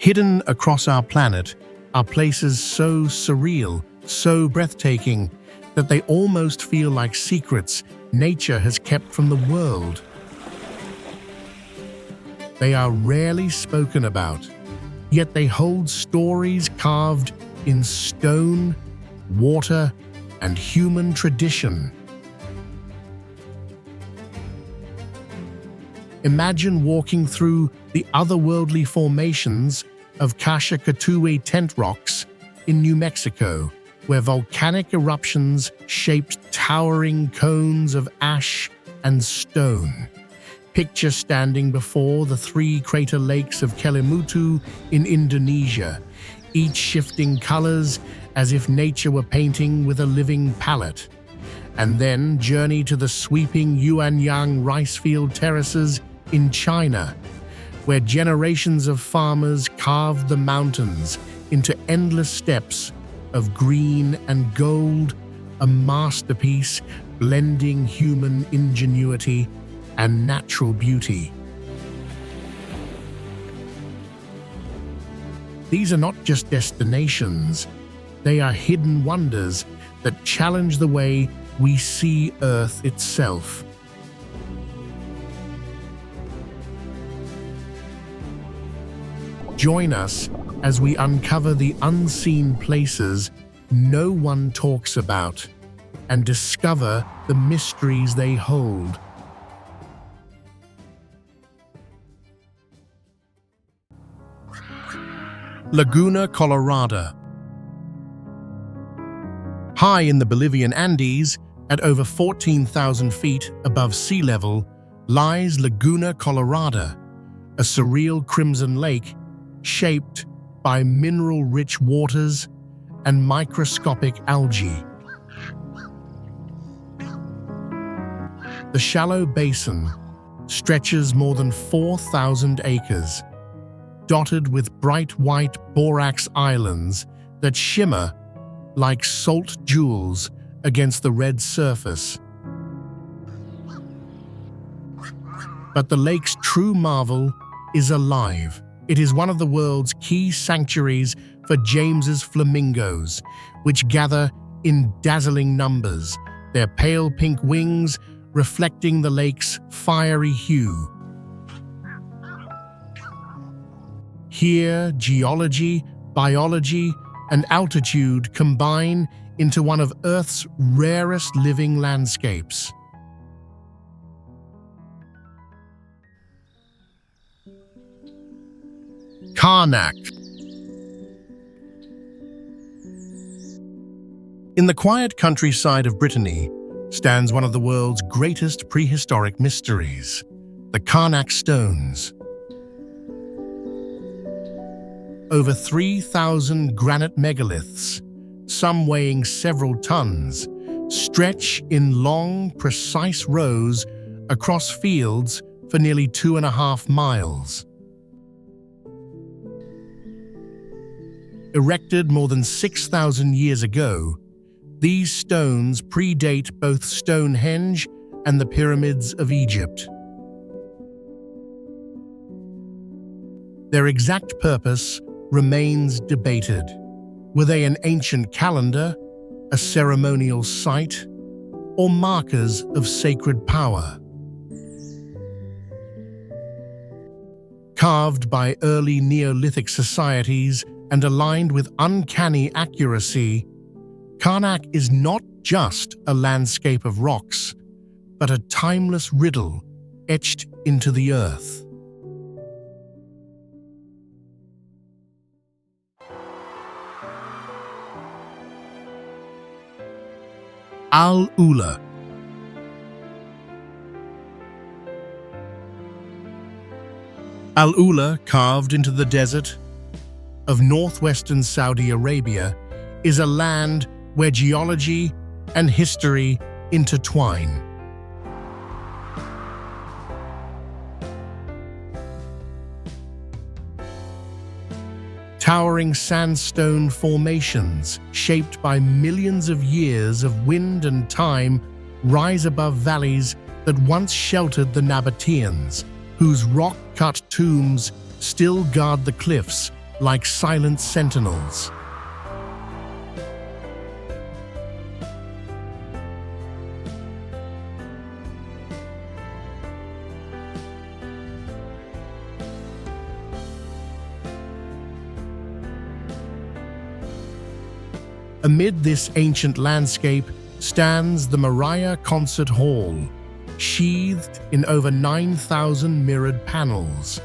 Hidden across our planet are places so surreal, so breathtaking, that they almost feel like secrets nature has kept from the world. They are rarely spoken about, yet they hold stories carved in stone, water, and human tradition. Imagine walking through the otherworldly formations of Kashakatui tent rocks in New Mexico, where volcanic eruptions shaped towering cones of ash and stone. Picture standing before the three crater lakes of Kelimutu in Indonesia, each shifting colors as if nature were painting with a living palette. And then journey to the sweeping Yuanyang rice field terraces in China, where generations of farmers carved the mountains into endless steps of green and gold, a masterpiece blending human ingenuity and natural beauty. These are not just destinations, they are hidden wonders that challenge the way we see Earth itself. Join us as we uncover the unseen places no one talks about and discover the mysteries they hold. Laguna Colorada. High in the Bolivian Andes, at over 14,000 feet above sea level, lies Laguna Colorada, a surreal crimson lake shaped by mineral-rich waters and microscopic algae. The shallow basin stretches more than 4,000 acres, dotted with bright white borax islands that shimmer like salt jewels against the red surface. But the lake's true marvel is alive. It is one of the world's key sanctuaries for James's flamingos, which gather in dazzling numbers, their pale pink wings reflecting the lake's fiery hue. Here, geology, biology, and altitude combine into one of Earth's rarest living landscapes. Karnak. In the quiet countryside of Brittany stands one of the world's greatest prehistoric mysteries, the Karnak stones. Over 3,000 granite megaliths, some weighing several tons, stretch in long, precise rows across fields for nearly 2.5 miles. Erected more than 6,000 years ago, these stones predate both Stonehenge and the pyramids of Egypt. Their exact purpose remains debated. Were they an ancient calendar, a ceremonial site, or markers of sacred power? Carved by early Neolithic societies and aligned with uncanny accuracy, Karnak is not just a landscape of rocks, but a timeless riddle etched into the earth. Al-Ula. Al-Ula, carved into the desert of northwestern Saudi Arabia, is a land where geology and history intertwine. Towering sandstone formations, shaped by millions of years of wind and time, rise above valleys that once sheltered the Nabateans, whose rock-cut tombs still guard the cliffs like silent sentinels. Amid this ancient landscape stands the Maria Concert Hall, sheathed in over 9,000 mirrored panels.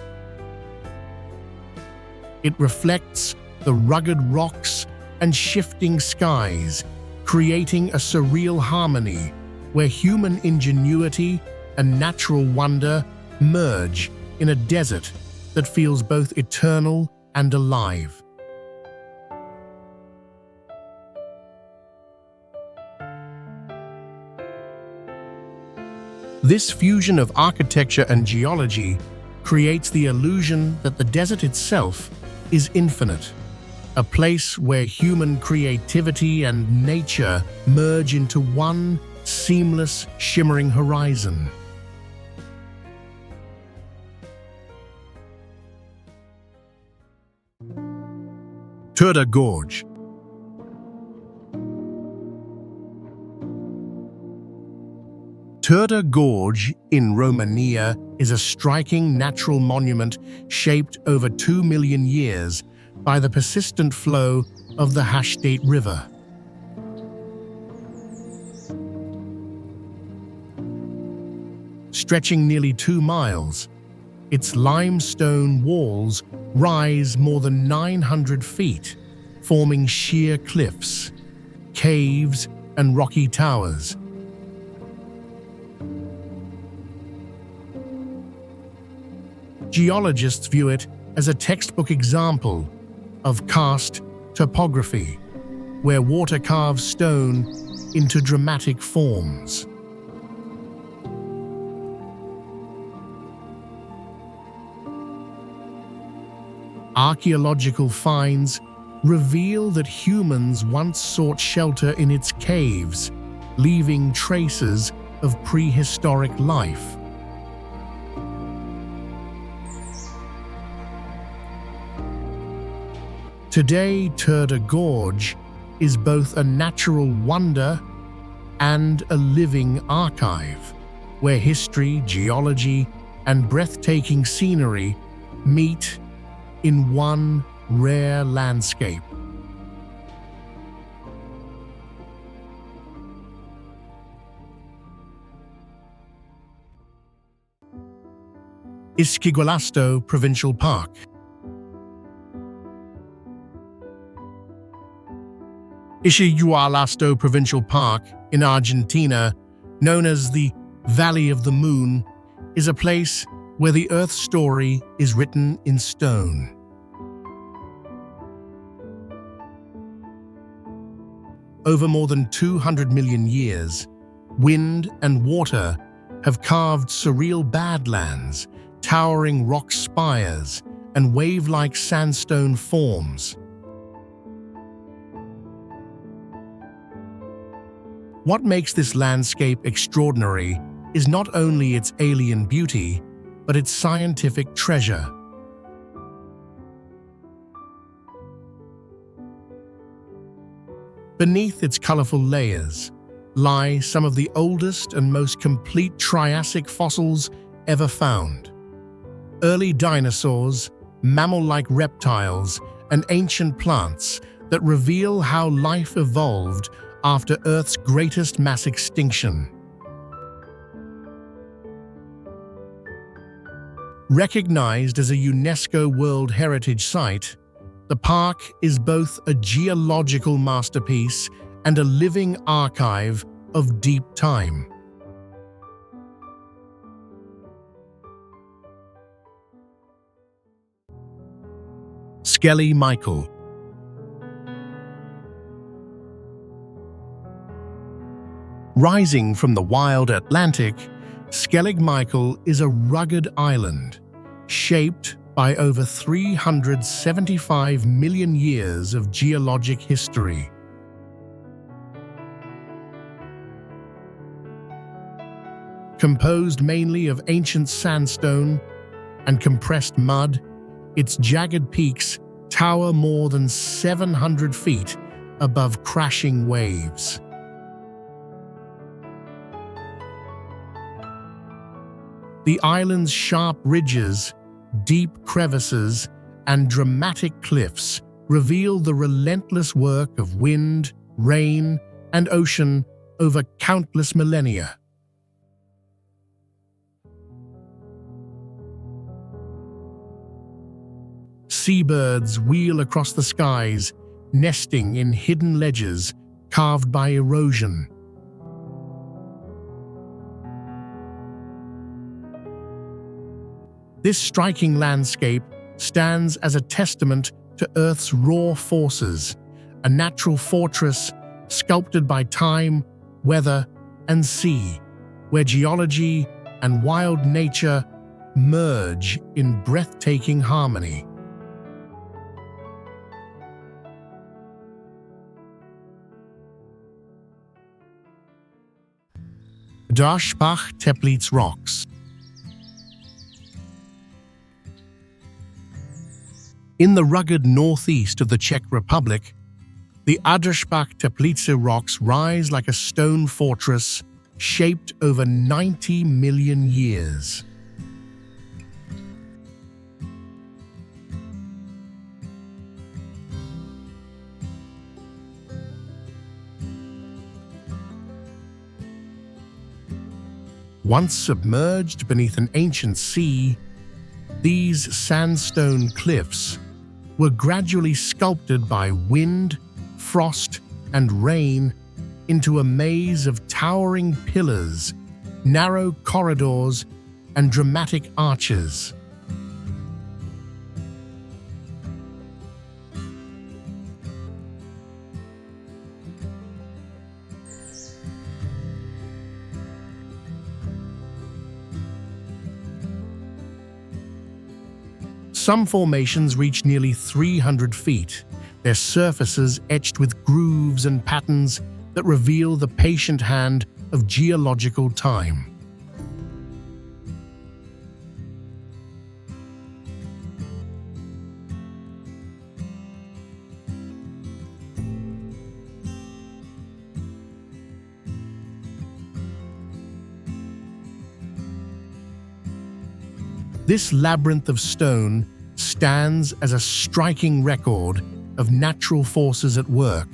It reflects the rugged rocks and shifting skies, creating a surreal harmony where human ingenuity and natural wonder merge in a desert that feels both eternal and alive. This fusion of architecture and geology creates the illusion that the desert itself is infinite, a place where human creativity and nature merge into one seamless, shimmering horizon. Turda Gorge. Turda Gorge in Romania is a striking natural monument shaped over 2 million years by the persistent flow of the Haștete River. Stretching nearly 2 miles, its limestone walls rise more than 900 feet, forming sheer cliffs, caves, and rocky towers. Geologists view it as a textbook example of karst topography, where water carves stone into dramatic forms. Archaeological finds reveal that humans once sought shelter in its caves, leaving traces of prehistoric life. Today, Turda Gorge is both a natural wonder and a living archive, where history, geology, and breathtaking scenery meet in one rare landscape. Ischigualasto Provincial Park. Ischigualasto Provincial Park in Argentina, known as the Valley of the Moon, is a place where the Earth's story is written in stone. Over more than 200 million years, wind and water have carved surreal badlands, towering rock spires, and wave-like sandstone forms. What makes this landscape extraordinary is not only its alien beauty, but its scientific treasure. Beneath its colorful layers lie some of the oldest and most complete Triassic fossils ever found. Early dinosaurs, mammal-like reptiles, and ancient plants that reveal how life evolved after Earth's greatest mass extinction. Recognized as a UNESCO World Heritage Site, the park is both a geological masterpiece and a living archive of deep time. Skelly Michael. Rising from the wild Atlantic, Skellig Michael is a rugged island, shaped by over 375 million years of geologic history. Composed mainly of ancient sandstone and compressed mud, its jagged peaks tower more than 700 feet above crashing waves. The island's sharp ridges, deep crevices, and dramatic cliffs reveal the relentless work of wind, rain, and ocean over countless millennia. Seabirds wheel across the skies, nesting in hidden ledges carved by erosion. This striking landscape stands as a testament to Earth's raw forces, a natural fortress sculpted by time, weather, and sea, where geology and wild nature merge in breathtaking harmony. Teplitz Rocks. In the rugged northeast of the Czech Republic, the Teplitz rocks rise like a stone fortress shaped over 90 million years. Once submerged beneath an ancient sea, these sandstone cliffs were gradually sculpted by wind, frost, and rain into a maze of towering pillars, narrow corridors, and dramatic arches. Some formations reach nearly 300 feet, their surfaces etched with grooves and patterns that reveal the patient hand of geological time. This labyrinth of stone stands as a striking record of natural forces at work,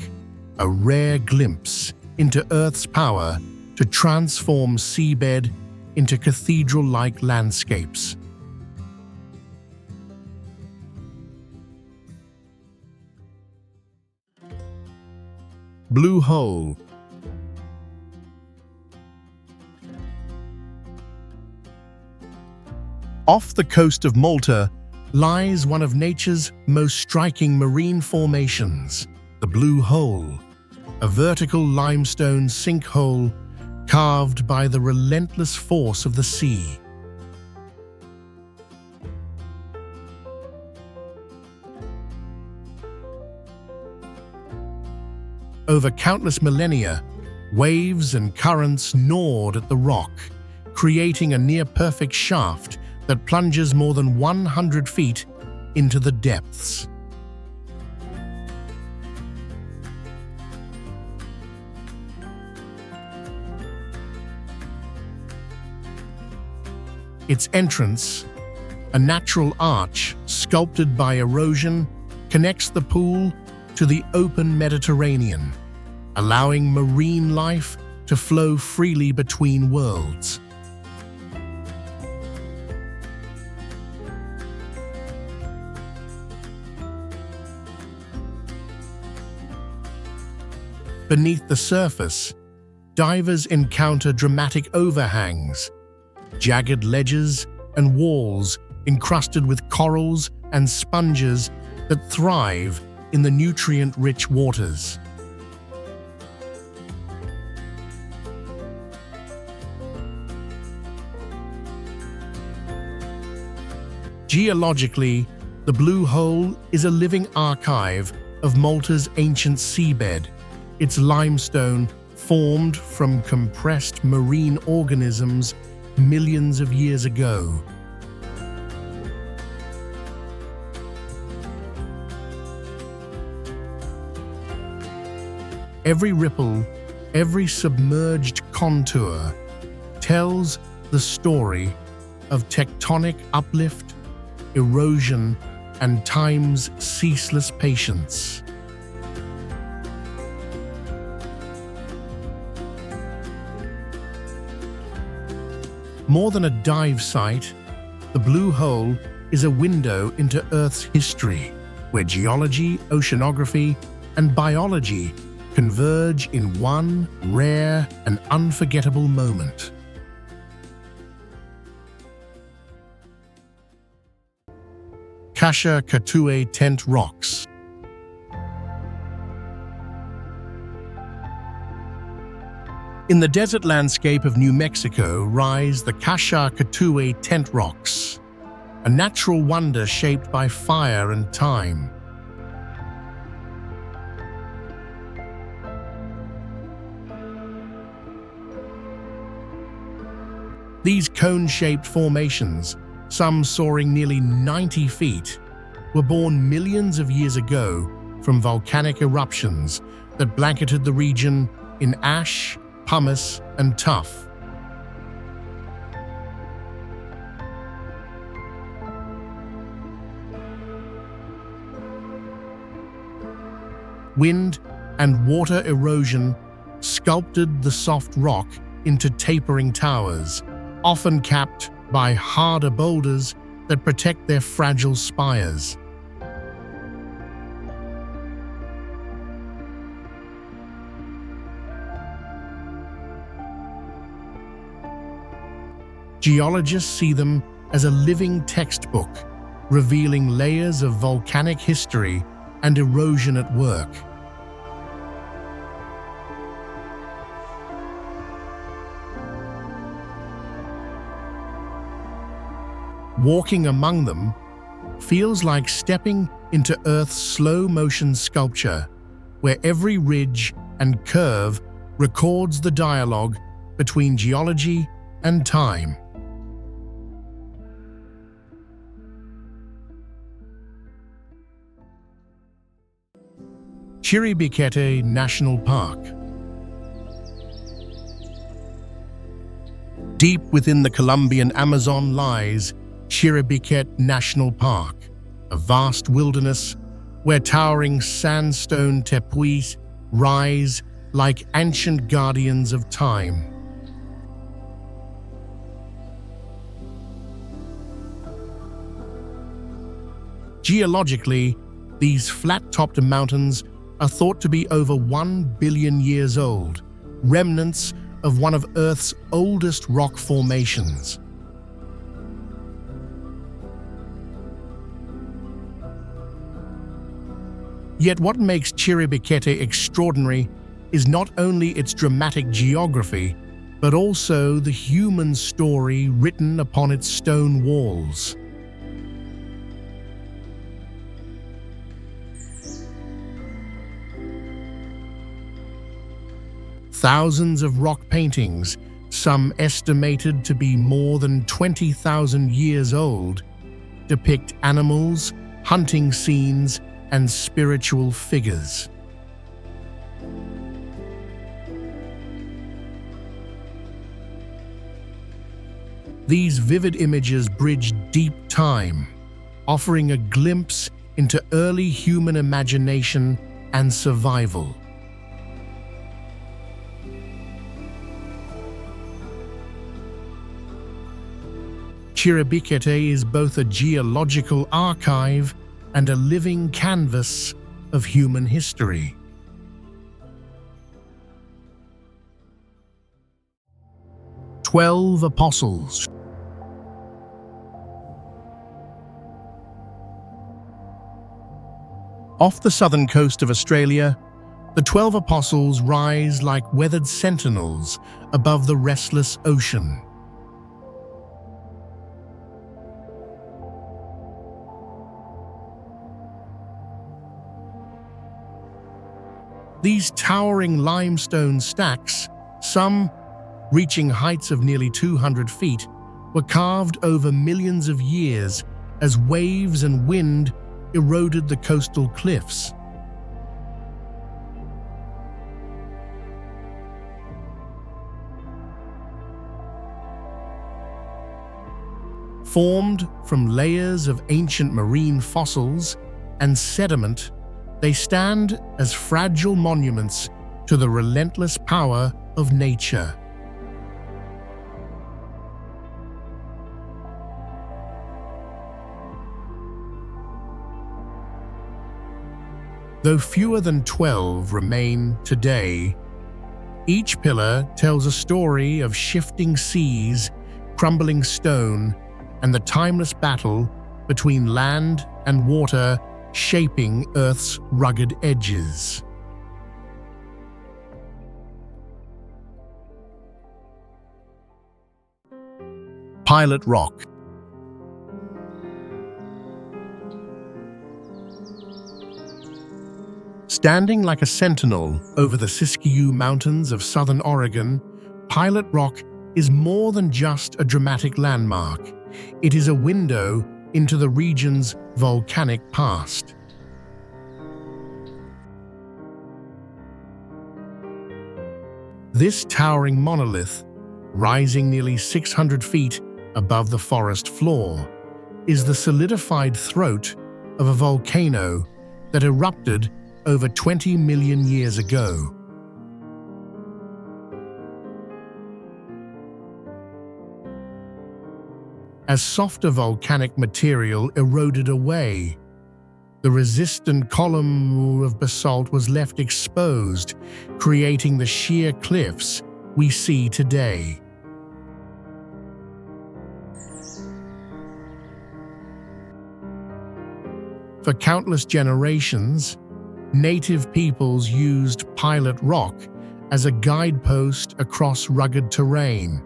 a rare glimpse into Earth's power to transform seabed into cathedral-like landscapes. Blue Hole. Off the coast of Malta lies one of nature's most striking marine formations, the Blue Hole, a vertical limestone sinkhole carved by the relentless force of the sea. Over countless millennia, waves and currents gnawed at the rock, creating a near-perfect shaft that plunges more than 100 feet into the depths. Its entrance, a natural arch sculpted by erosion, connects the pool to the open Mediterranean, allowing marine life to flow freely between worlds. Beneath the surface, divers encounter dramatic overhangs, jagged ledges, and walls encrusted with corals and sponges that thrive in the nutrient-rich waters. Geologically, the Blue Hole is a living archive of Malta's ancient seabed. Its limestone formed from compressed marine organisms millions of years ago. Every ripple, every submerged contour tells the story of tectonic uplift, erosion, and time's ceaseless patience. More than a dive site, the Blue Hole is a window into Earth's history, where geology, oceanography, and biology converge in one rare and unforgettable moment. Kasha-Katuwe Tent Rocks. In the desert landscape of New Mexico rise the Kasha-Katuwe Tent Rocks, a natural wonder shaped by fire and time. These cone-shaped formations, some soaring nearly 90 feet, were born millions of years ago from volcanic eruptions that blanketed the region in ash, pumice, and tuff. Wind and water erosion sculpted the soft rock into tapering towers, often capped by harder boulders that protect their fragile spires. Geologists see them as a living textbook, revealing layers of volcanic history and erosion at work. Walking among them feels like stepping into Earth's slow-motion sculpture, where every ridge and curve records the dialogue between geology and time. Chiribikete National Park. Deep within the Colombian Amazon lies Chiribikete National Park, a vast wilderness where towering sandstone tepuis rise like ancient guardians of time. Geologically, these flat-topped mountains are thought to be over 1 billion years old, remnants of one of Earth's oldest rock formations. Yet what makes Chiribikete extraordinary is not only its dramatic geography, but also the human story written upon its stone walls. Thousands of rock paintings, some estimated to be more than 20,000 years old, depict animals, hunting scenes, and spiritual figures. These vivid images bridge deep time, offering a glimpse into early human imagination and survival. Chiribikete is both a geological archive and a living canvas of human history. 12 Apostles. Off the southern coast of Australia, the 12 Apostles rise like weathered sentinels above the restless ocean. These towering limestone stacks, some reaching heights of nearly 200 feet, were carved over millions of years as waves and wind eroded the coastal cliffs. Formed from layers of ancient marine fossils and sediment, they stand as fragile monuments to the relentless power of nature. Though fewer than 12 remain today, each pillar tells a story of shifting seas, crumbling stone, and the timeless battle between land and water shaping Earth's rugged edges. Pilot Rock. Standing like a sentinel over the Siskiyou Mountains of southern Oregon, Pilot Rock is more than just a dramatic landmark. It is a window into the region's volcanic past. This towering monolith, rising nearly 600 feet above the forest floor, is the solidified throat of a volcano that erupted over 20 million years ago. As softer volcanic material eroded away, the resistant column of basalt was left exposed, creating the sheer cliffs we see today. For countless generations, native peoples used Pilot Rock as a guidepost across rugged terrain,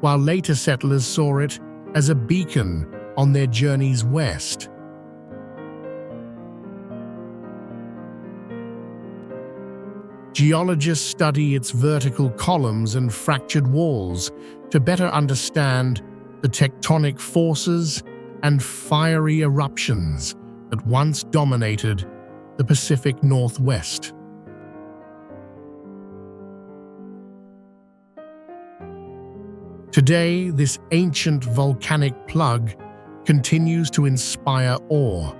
while later settlers saw it as a beacon on their journeys west. Geologists study its vertical columns and fractured walls to better understand the tectonic forces and fiery eruptions that once dominated the Pacific Northwest. Today, this ancient volcanic plug continues to inspire awe,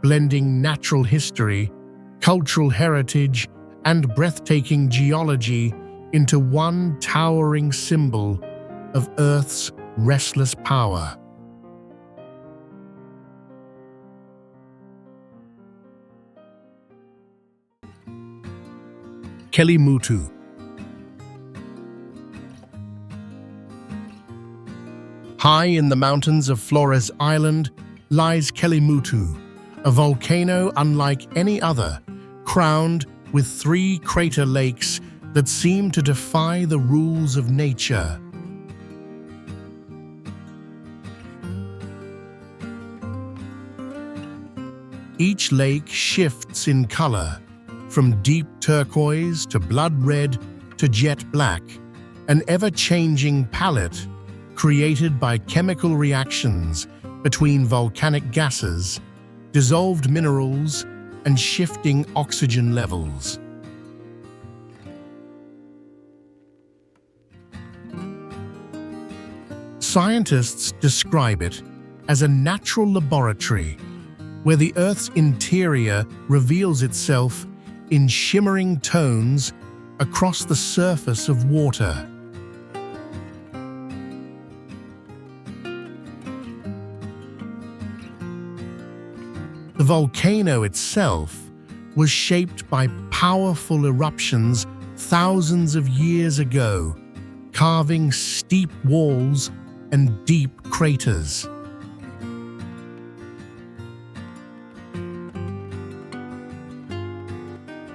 blending natural history, cultural heritage, and breathtaking geology into one towering symbol of Earth's restless power. Kelimutu. High in the mountains of Flores Island lies Kelimutu, a volcano unlike any other, crowned with 3 crater lakes that seem to defy the rules of nature. Each lake shifts in color, from deep turquoise to blood red to jet black, an ever-changing palette created by chemical reactions between volcanic gases, dissolved minerals, and shifting oxygen levels. Scientists describe it as a natural laboratory where the Earth's interior reveals itself in shimmering tones across the surface of water. The volcano itself was shaped by powerful eruptions thousands of years ago, carving steep walls and deep craters.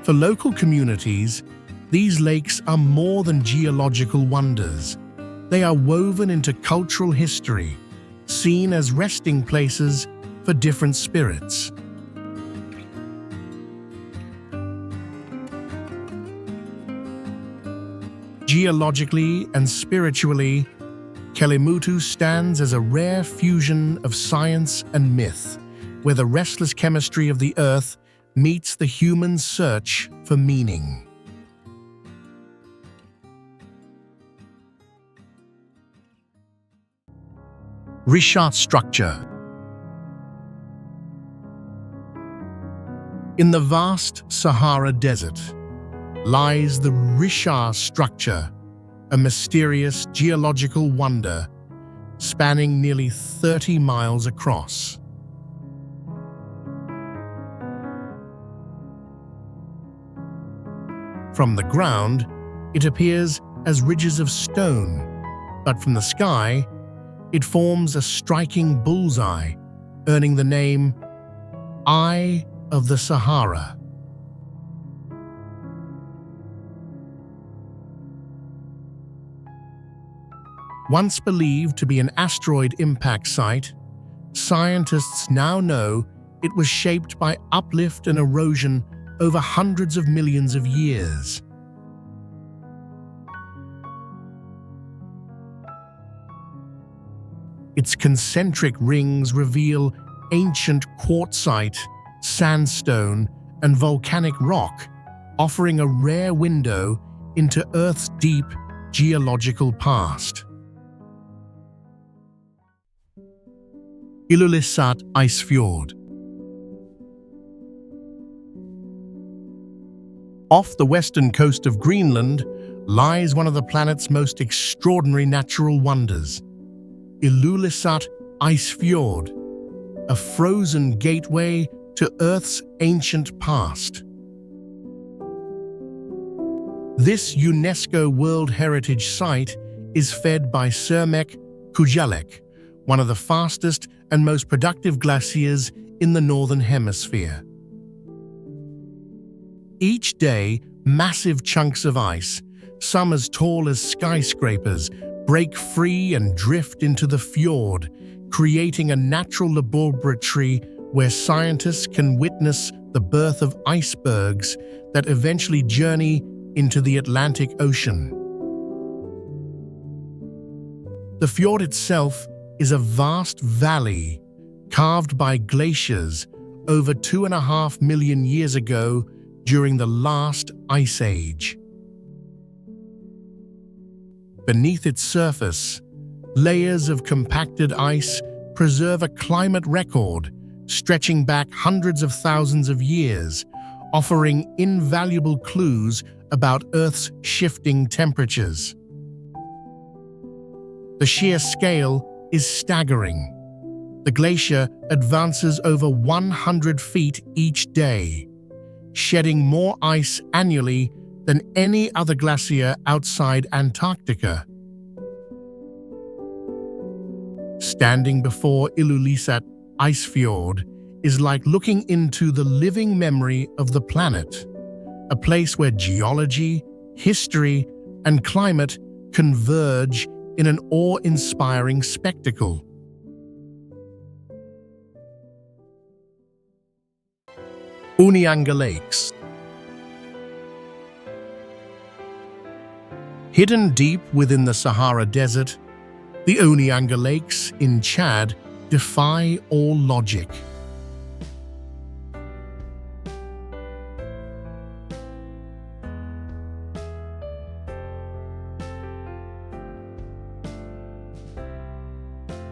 For local communities, these lakes are more than geological wonders. They are woven into cultural history, seen as resting places for different spirits. Geologically and spiritually, Kelimutu stands as a rare fusion of science and myth, where the restless chemistry of the Earth meets the human search for meaning. Richat structure. In the vast Sahara Desert lies the Richat structure, a mysterious geological wonder spanning nearly 30 miles across. From the ground, it appears as ridges of stone, but from the sky, it forms a striking bullseye, earning the name Eye of the Sahara. Once believed to be an asteroid impact site, scientists now know it was shaped by uplift and erosion over hundreds of millions of years. Its concentric rings reveal ancient quartzite, sandstone, and volcanic rock, offering a rare window into Earth's deep geological past. Ilulissat Ice Fjord. Off the western coast of Greenland lies one of the planet's most extraordinary natural wonders, Ilulissat Ice Fjord, a frozen gateway to Earth's ancient past. This UNESCO World Heritage Site is fed by Cermek Kujalek, one of the fastest and most productive glaciers in the Northern Hemisphere. Each day, massive chunks of ice, some as tall as skyscrapers, break free and drift into the fjord, creating a natural laboratory where scientists can witness the birth of icebergs that eventually journey into the Atlantic Ocean. The fjord itself is a vast valley carved by glaciers over 2.5 million years ago during the last ice age. Beneath its surface, layers of compacted ice preserve a climate record stretching back hundreds of thousands of years, offering invaluable clues about Earth's shifting temperatures. The sheer scale is staggering. The glacier advances over 100 feet each day, shedding more ice annually than any other glacier outside Antarctica. Standing before Ilulissat Ice Fjord is like looking into the living memory of the planet, a place where geology, history, and climate converge in an awe-inspiring spectacle. Unyanga Lakes. Hidden deep within the Sahara Desert, the Unyanga Lakes in Chad defy all logic.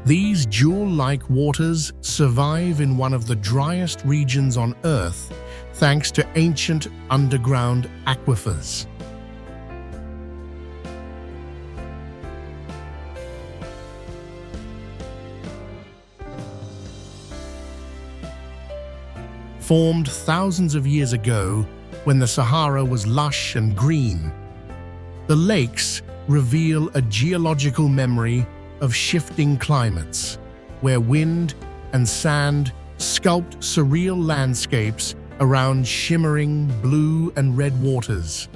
These jewel-like waters survive in one of the driest regions on Earth thanks to ancient underground aquifers. Formed thousands of years ago when the Sahara was lush and green, the lakes reveal a geological memory of shifting climates, where wind and sand sculpt surreal landscapes around shimmering blue and red waters.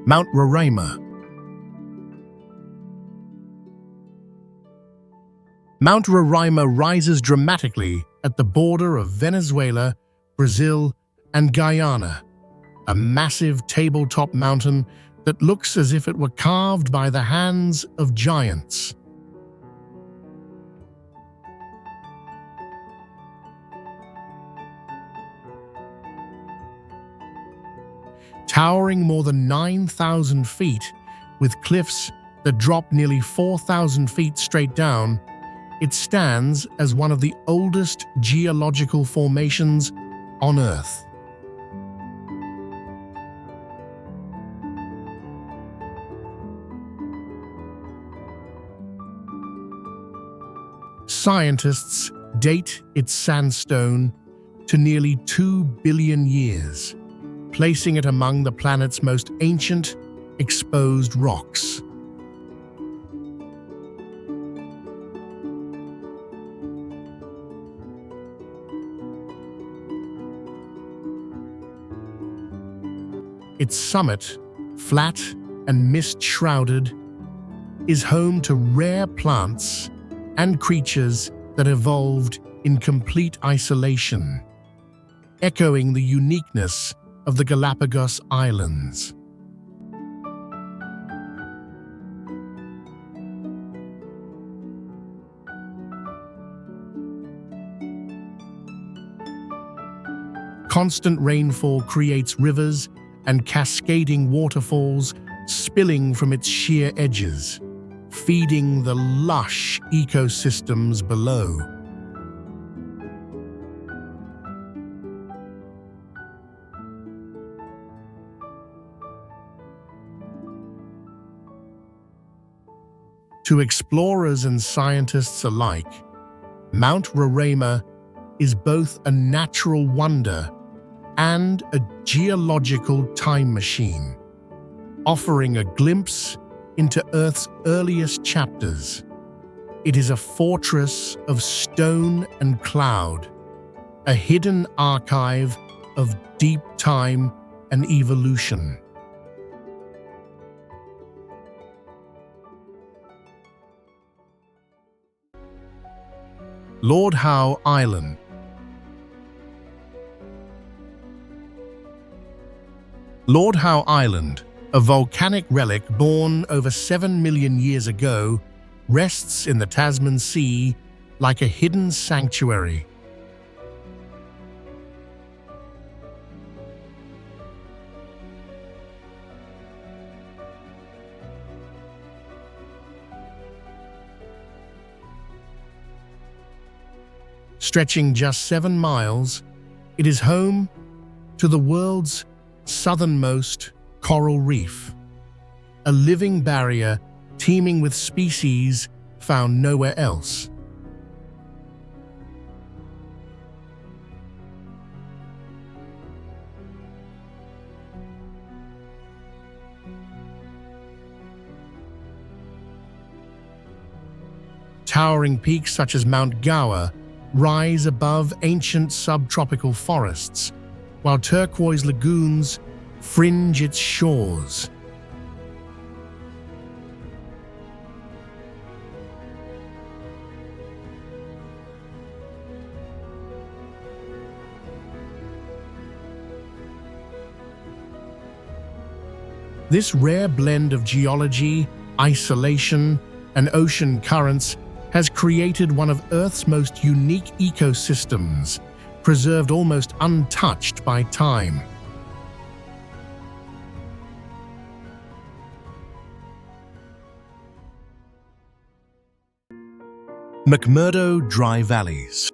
Mount Roraima. Mount Roraima rises dramatically at the border of Venezuela, Brazil, and Guyana, a massive tabletop mountain that looks as if it were carved by the hands of giants. Towering more than 9,000 feet, with cliffs that drop nearly 4,000 feet straight down, it stands as one of the oldest geological formations on Earth. Scientists date its sandstone to nearly 2 billion years, placing it among the planet's most ancient exposed rocks. Its summit, flat and mist-shrouded, is home to rare plants and creatures that evolved in complete isolation, echoing the uniqueness of the Galapagos Islands. Constant rainfall creates rivers and cascading waterfalls spilling from its sheer edges, feeding the lush ecosystems below. To explorers and scientists alike, Mount Roraima is both a natural wonder and a geological time machine, offering a glimpse into Earth's earliest chapters. It is a fortress of stone and cloud, a hidden archive of deep time and evolution. Lord Howe Island. Lord Howe Island, a volcanic relic born over 7 million years ago, rests in the Tasman Sea like a hidden sanctuary. Stretching just 7 miles, it is home to the world's southernmost coral reef, a living barrier teeming with species found nowhere else. Towering peaks such as Mount Gower rise above ancient subtropical forests, while turquoise lagoons fringe its shores. This rare blend of geology, isolation, and ocean currents has created one of Earth's most unique ecosystems, preserved almost untouched by time. McMurdo Dry Valleys.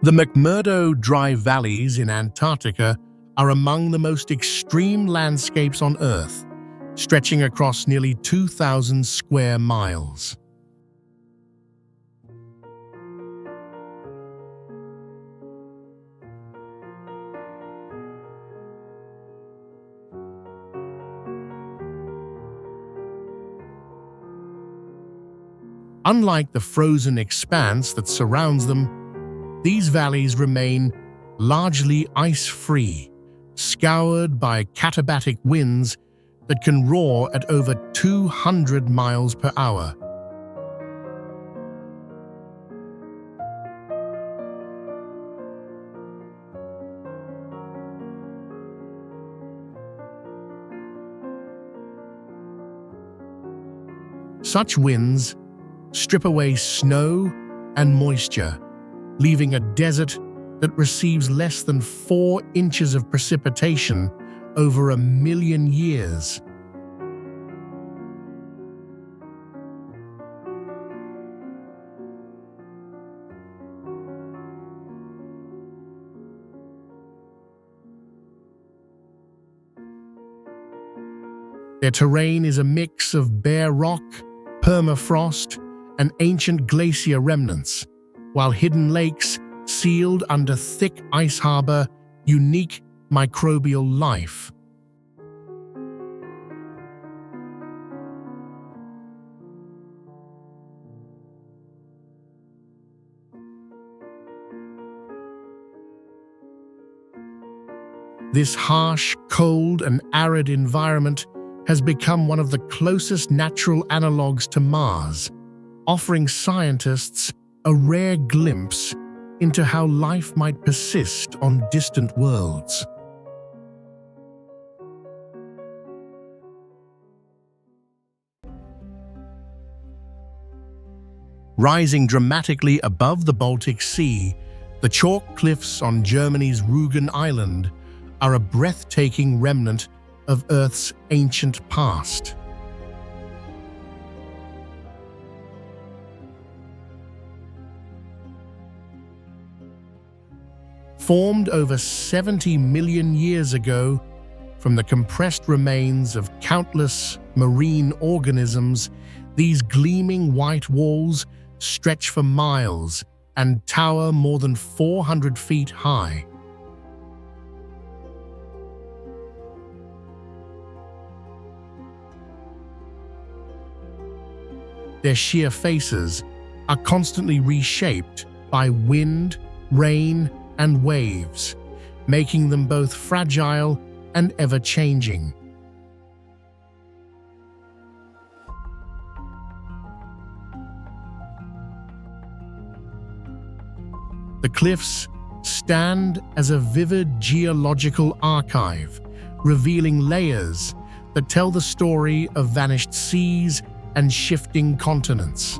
The McMurdo Dry Valleys in Antarctica are among the most extreme landscapes on Earth, stretching across nearly 2,000 square miles. Unlike the frozen expanse that surrounds them, these valleys remain largely ice-free, scoured by katabatic winds that can roar at over 200 miles per hour. Such winds strip away snow and moisture, leaving a desert that receives less than 4 inches of precipitation over 1,000,000 years. Their terrain is a mix of bare rock, permafrost, and ancient glacier remnants, while hidden lakes, sealed under thick ice, harbor unique microbial life. This harsh, cold, and arid environment has become one of the closest natural analogues to Mars, offering scientists a rare glimpse into how life might persist on distant worlds. Rising dramatically above the Baltic Sea, the chalk cliffs on Germany's Rügen Island are a breathtaking remnant of Earth's ancient past. Formed over 70 million years ago from the compressed remains of countless marine organisms, these gleaming white walls stretch for miles and tower more than 400 feet high. Their sheer faces are constantly reshaped by wind, rain, and waves, making them both fragile and ever-changing. The cliffs stand as a vivid geological archive, revealing layers that tell the story of vanished seas and shifting continents.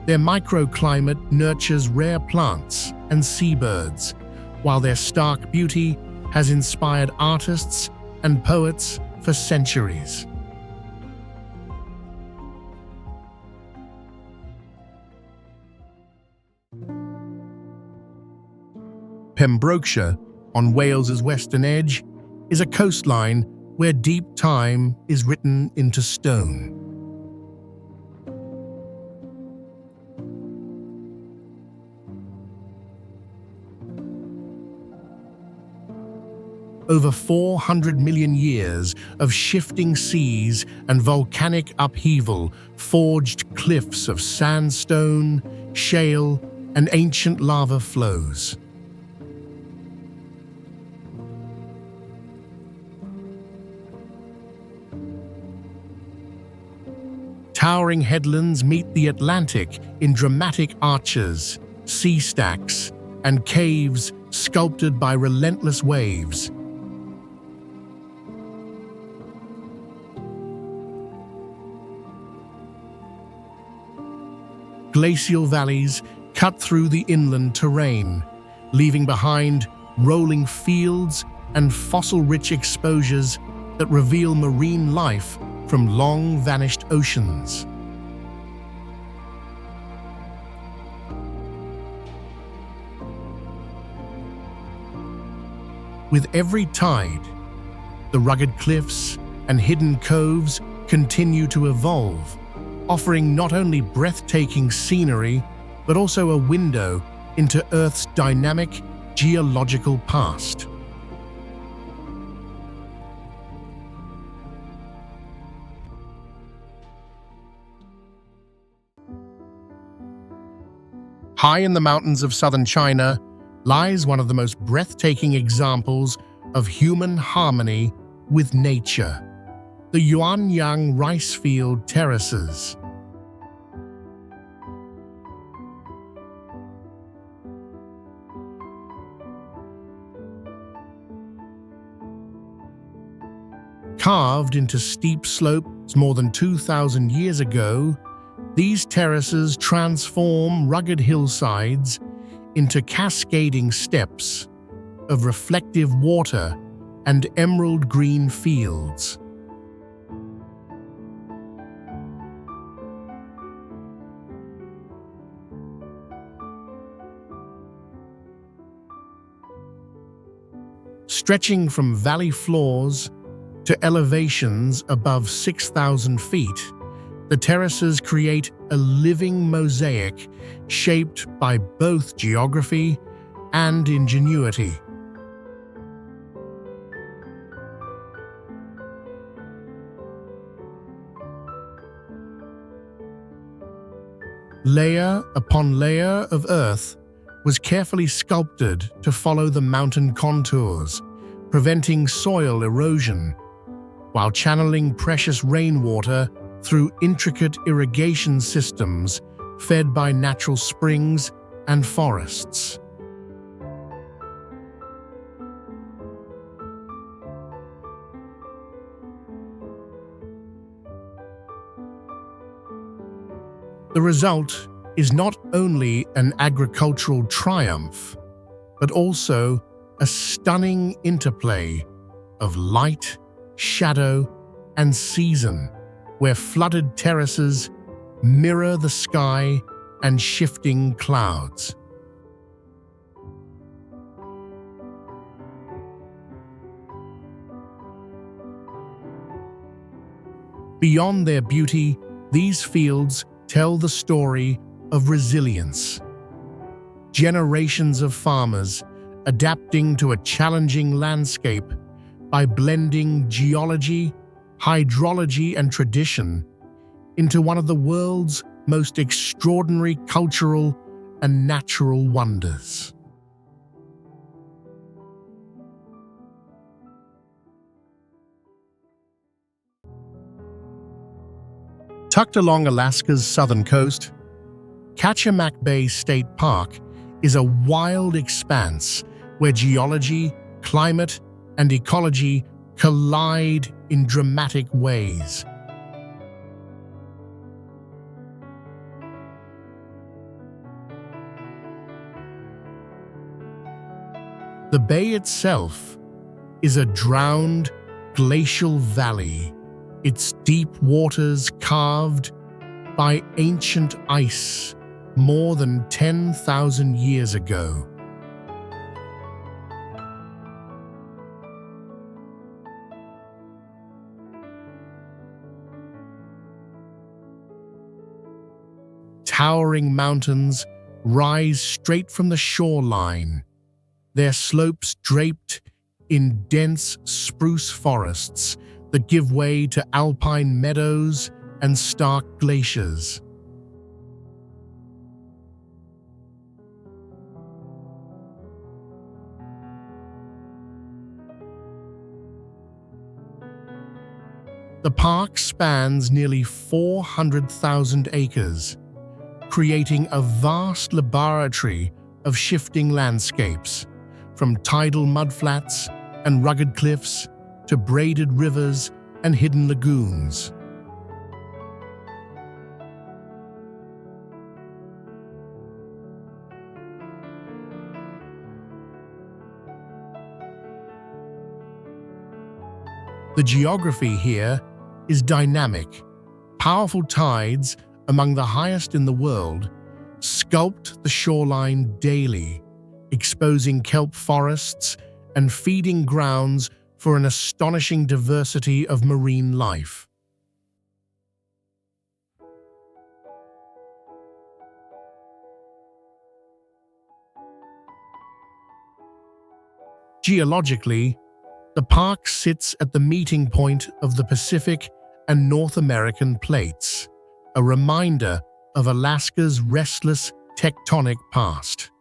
Their microclimate nurtures rare plants and seabirds, while their stark beauty has inspired artists and poets for centuries. Pembrokeshire, on Wales's western edge, is a coastline where deep time is written into stone. Over 400 million years of shifting seas and volcanic upheaval forged cliffs of sandstone, shale, and ancient lava flows. Towering headlands meet the Atlantic in dramatic arches, sea stacks, and caves sculpted by relentless waves. Glacial valleys cut through the inland terrain, leaving behind rolling fields and fossil-rich exposures that reveal marine life from long-vanished oceans. With every tide, the rugged cliffs and hidden coves continue to evolve, offering not only breathtaking scenery, but also a window into Earth's dynamic geological past. High in the mountains of southern China lies one of the most breathtaking examples of human harmony with nature, the Yuanyang rice field terraces. Carved into steep slopes more than 2,000 years ago, these terraces transform rugged hillsides into cascading steps of reflective water and emerald green fields. Stretching from valley floors to elevations above 6,000 feet, the terraces create a living mosaic shaped by both geography and ingenuity. Layer upon layer of earth was carefully sculpted to follow the mountain contours, preventing soil erosion, while channeling precious rainwater through intricate irrigation systems fed by natural springs and forests. The result is not only an agricultural triumph, but also a stunning interplay of light, shadow, and season, where flooded terraces mirror the sky and shifting clouds. Beyond their beauty, these fields tell the story of resilience. Generations of farmers adapting to a challenging landscape by blending geology, hydrology, and tradition into one of the world's most extraordinary cultural and natural wonders. Tucked along Alaska's southern coast, Kachemak Bay State Park is a wild expanse where geology, climate, and ecology collide in dramatic ways. The bay itself is a drowned glacial valley, its deep waters carved by ancient ice more than 10,000 years ago. Towering mountains rise straight from the shoreline, their slopes draped in dense spruce forests that give way to alpine meadows and stark glaciers. The park spans nearly 400,000 acres, creating a vast laboratory of shifting landscapes, from tidal mudflats and rugged cliffs to braided rivers and hidden lagoons. The geography here is dynamic. Powerful tides, among the highest in the world, sculpt the shoreline daily, exposing kelp forests and feeding grounds for an astonishing diversity of marine life. Geologically, the park sits at the meeting point of the Pacific and North American plates, a reminder of Alaska's restless tectonic past.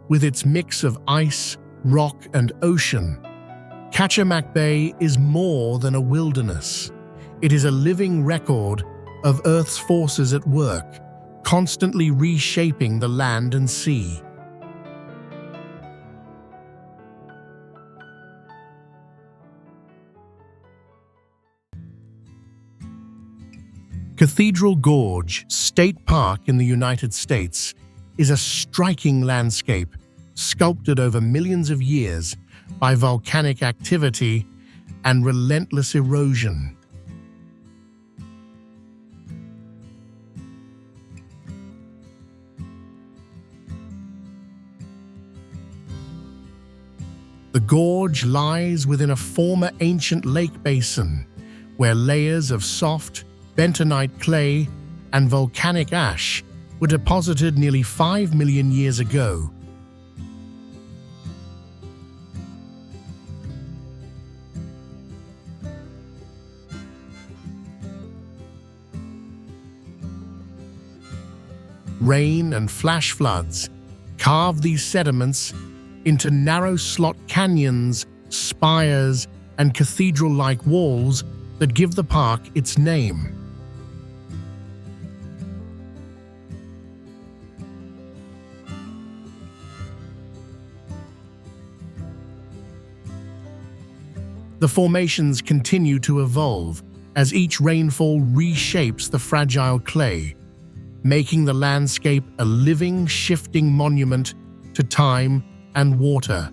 With its mix of ice, rock, and ocean, Kachemak Bay is more than a wilderness. It is a living record of Earth's forces at work, constantly reshaping the land and sea. Cathedral Gorge State Park in the United States is a striking landscape sculpted over millions of years by volcanic activity and relentless erosion. The gorge lies within a former ancient lake basin, where layers of soft, bentonite clay and volcanic ash were deposited nearly 5 million years ago. Rain and flash floods carved these sediments into narrow slot canyons, spires, and cathedral-like walls that give the park its name. The formations continue to evolve as each rainfall reshapes the fragile clay, making the landscape a living, shifting monument to time and water.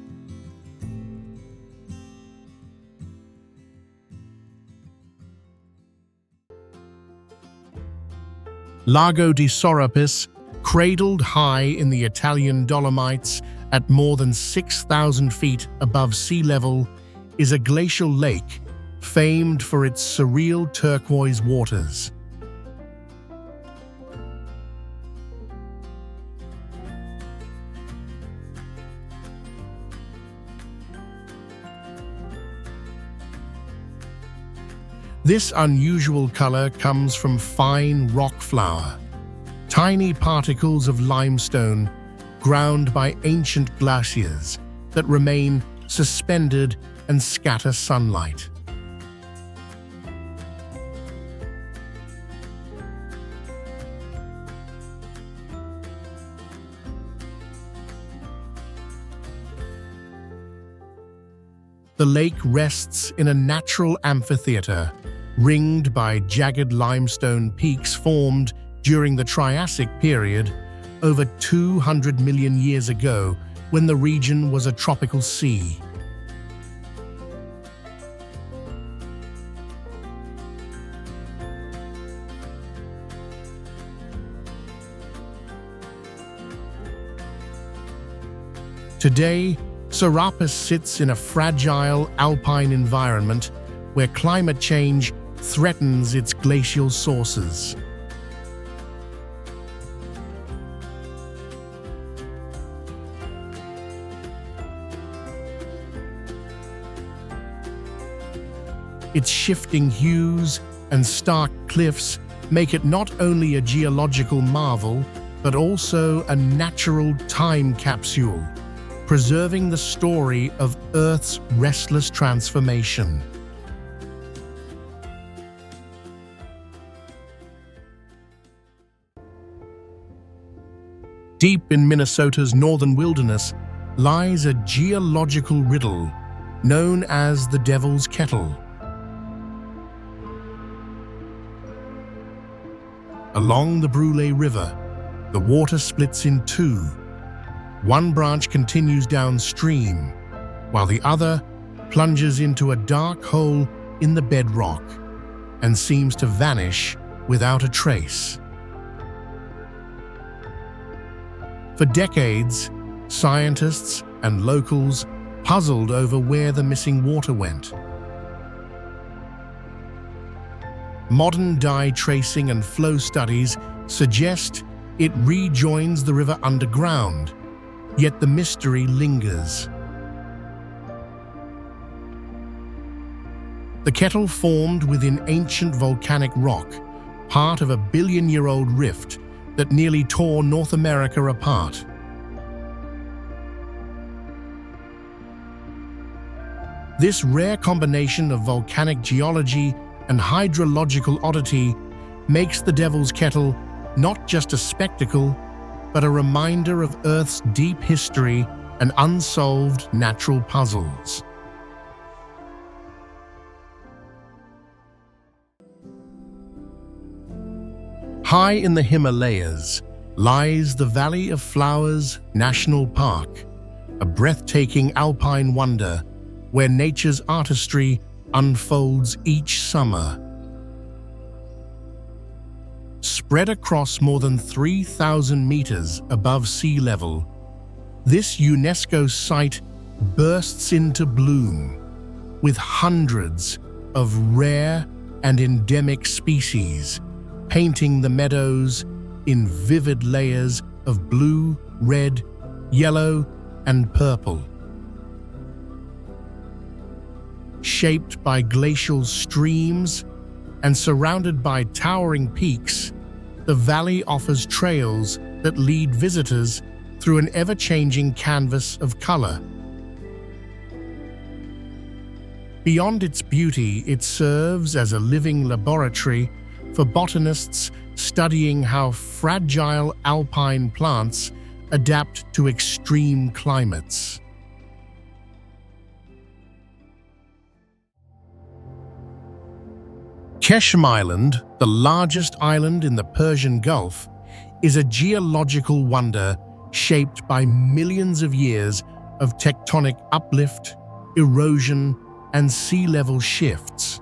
Lago di Sorapis, cradled high in the Italian Dolomites at more than 6,000 feet above sea level, is a glacial lake famed for its surreal turquoise waters. This unusual color comes from fine rock flour, tiny particles of limestone ground by ancient glaciers that remain suspended and scatter sunlight. The lake rests in a natural amphitheater, ringed by jagged limestone peaks formed during the Triassic period over 200 million years ago, when the region was a tropical sea. Today, Serapis sits in a fragile alpine environment where climate change threatens its glacial sources. Its shifting hues and stark cliffs make it not only a geological marvel, but also a natural time capsule, preserving the story of Earth's restless transformation. Deep in Minnesota's northern wilderness lies a geological riddle known as the Devil's Kettle. Along the Brule River, the water splits in two. One branch continues downstream, while the other plunges into a dark hole in the bedrock and seems to vanish without a trace. For decades, scientists and locals puzzled over where the missing water went. Modern dye tracing and flow studies suggest it rejoins the river underground, yet the mystery lingers. The kettle formed within ancient volcanic rock, part of a billion-year-old rift that nearly tore North America apart. This rare combination of volcanic geology and hydrological oddity makes the Devil's Kettle not just a spectacle, but a reminder of Earth's deep history and unsolved natural puzzles. High in the Himalayas lies the Valley of Flowers National Park, a breathtaking alpine wonder where nature's artistry unfolds each summer. Spread across more than 3,000 meters above sea level, this UNESCO site bursts into bloom with hundreds of rare and endemic species, painting the meadows in vivid layers of blue, red, yellow, and purple. Shaped by glacial streams and surrounded by towering peaks, the valley offers trails that lead visitors through an ever-changing canvas of color. Beyond its beauty, it serves as a living laboratory for botanists studying how fragile alpine plants adapt to extreme climates. Keshem Island, the largest island in the Persian Gulf, is a geological wonder shaped by millions of years of tectonic uplift, erosion, and sea level shifts.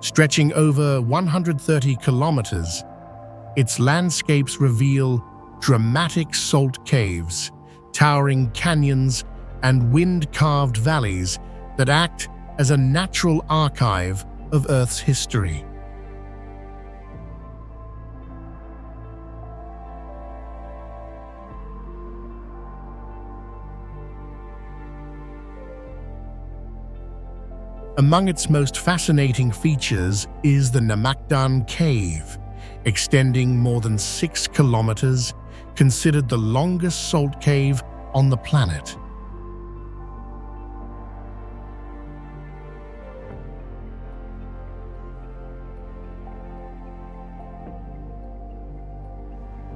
Stretching over 130 kilometers, its landscapes reveal dramatic salt caves, towering canyons, and wind-carved valleys that act as a natural archive of Earth's history. Among its most fascinating features is the Namakdan Cave, extending more than 6 kilometers, considered the longest salt cave on the planet.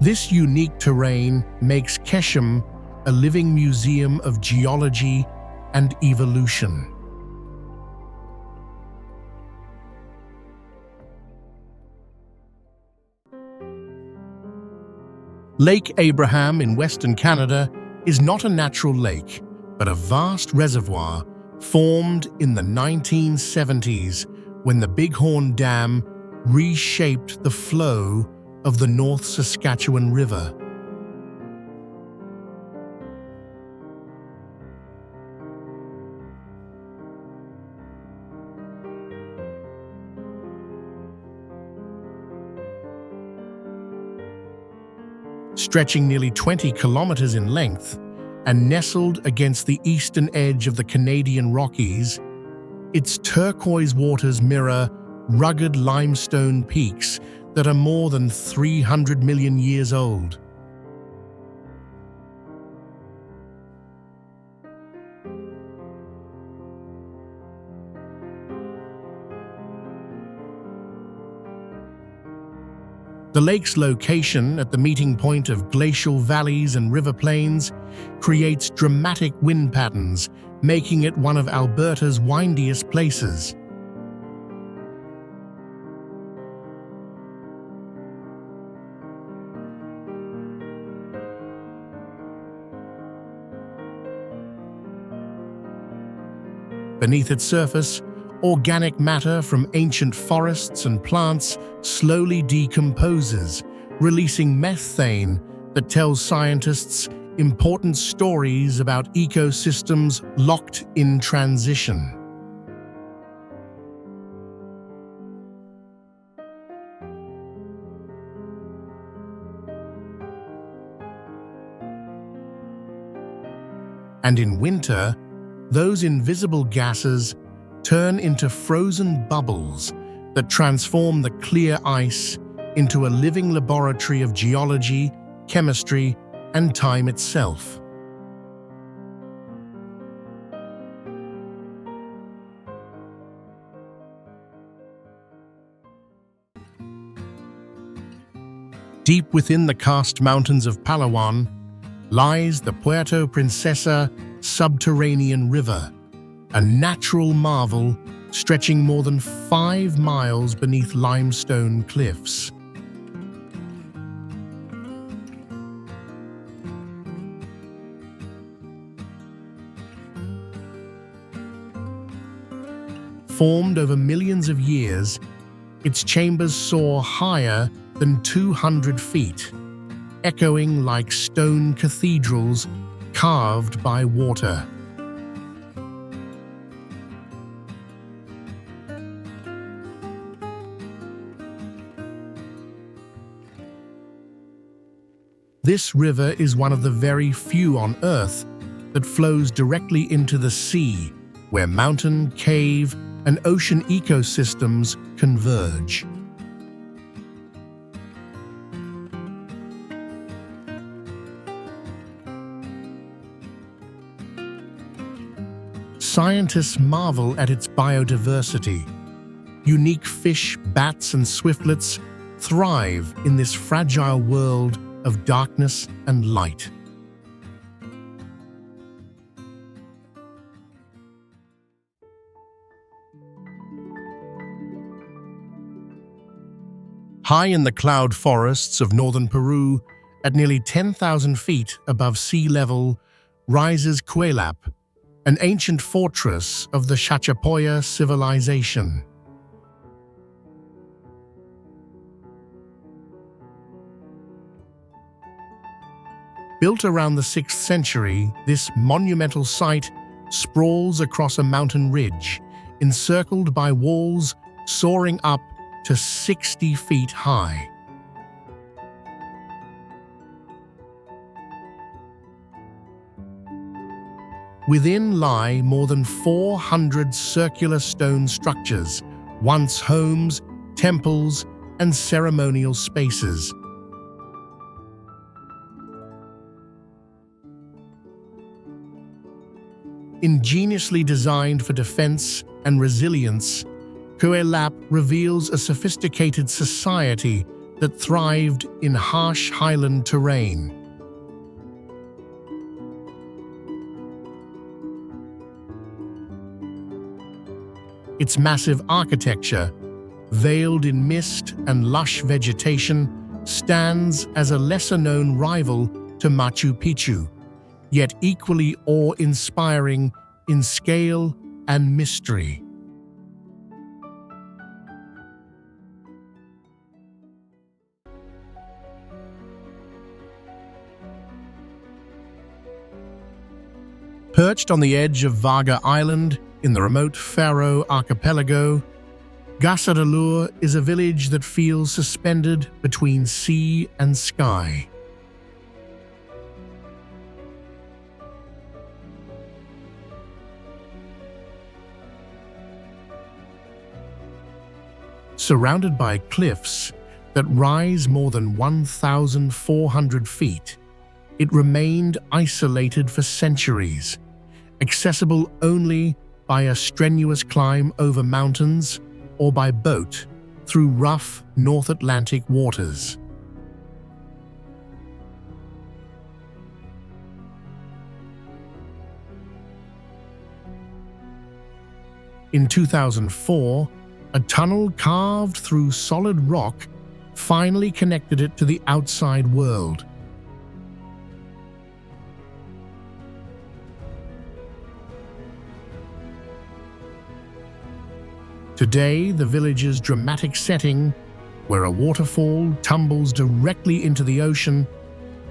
This unique terrain makes Keshem a living museum of geology and evolution. Lake Abraham in Western Canada is not a natural lake, but a vast reservoir formed in the 1970s when the Bighorn Dam reshaped the flow of the North Saskatchewan River. Stretching nearly 20 kilometers in length and nestled against the eastern edge of the Canadian Rockies, its turquoise waters mirror rugged limestone peaks that are more than 300 million years old. The lake's location at the meeting point of glacial valleys and river plains creates dramatic wind patterns, making it one of Alberta's windiest places. Beneath its surface, organic matter from ancient forests and plants slowly decomposes, releasing methane that tells scientists important stories about ecosystems locked in transition. And in winter, those invisible gases turn into frozen bubbles that transform the clear ice into a living laboratory of geology, chemistry, and time itself. Deep within the karst mountains of Palawan lies the Puerto Princesa subterranean river, a natural marvel stretching more than 5 miles beneath limestone cliffs. Formed over millions of years, its chambers soar higher than 200 feet, echoing like stone cathedrals carved by water. This river is one of the very few on Earth that flows directly into the sea, where mountain, cave, and ocean ecosystems converge. Scientists marvel at its biodiversity. Unique fish, bats, and swiftlets thrive in this fragile world of darkness and light. High in the cloud forests of northern Peru, at nearly 10,000 feet above sea level, rises Cuelap, an ancient fortress of the Chachapoya civilization. Built around the 6th century, this monumental site sprawls across a mountain ridge, encircled by walls soaring up to 60 feet high. Within lie more than 400 circular stone structures, once homes, temples, and ceremonial spaces. Ingeniously designed for defense and resilience, Cuelap reveals a sophisticated society that thrived in harsh highland terrain. Its massive architecture, veiled in mist and lush vegetation, stands as a lesser-known rival to Machu Picchu, yet equally awe-inspiring in scale and mystery. Perched on the edge of Vaga Island in the remote Faroe archipelago, Gasaralur is a village that feels suspended between sea and sky. Surrounded by cliffs that rise more than 1,400 feet, it remained isolated for centuries, accessible only by a strenuous climb over mountains or by boat through rough North Atlantic waters. In 2004, a tunnel carved through solid rock finally connected it to the outside world. Today, the village's dramatic setting, where a waterfall tumbles directly into the ocean,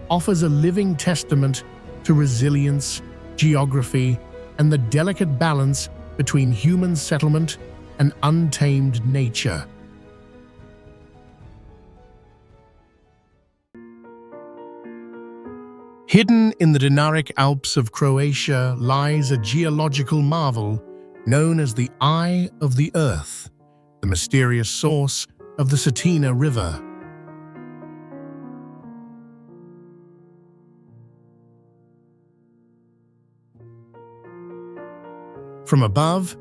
offers a living testament to resilience, geography, and the delicate balance between human settlement and untamed nature. Hidden in the Dinaric Alps of Croatia lies a geological marvel known as the Eye of the Earth, the mysterious source of the Cetina River. From above,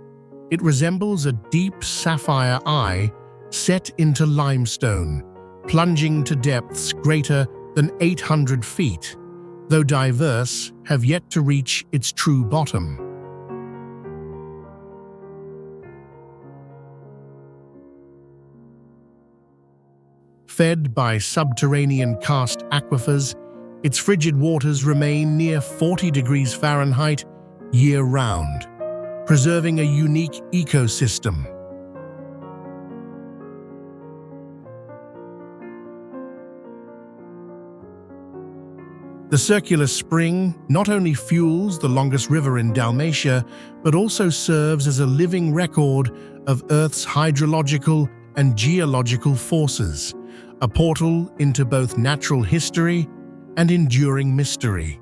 it resembles a deep sapphire eye set into limestone, plunging to depths greater than 800 feet, though diverse, have yet to reach its true bottom. Fed by subterranean karst aquifers, its frigid waters remain near 40 degrees Fahrenheit year-round, preserving a unique ecosystem. The circular spring not only fuels the longest river in Dalmatia, but also serves as a living record of Earth's hydrological and geological forces, a portal into both natural history and enduring mystery.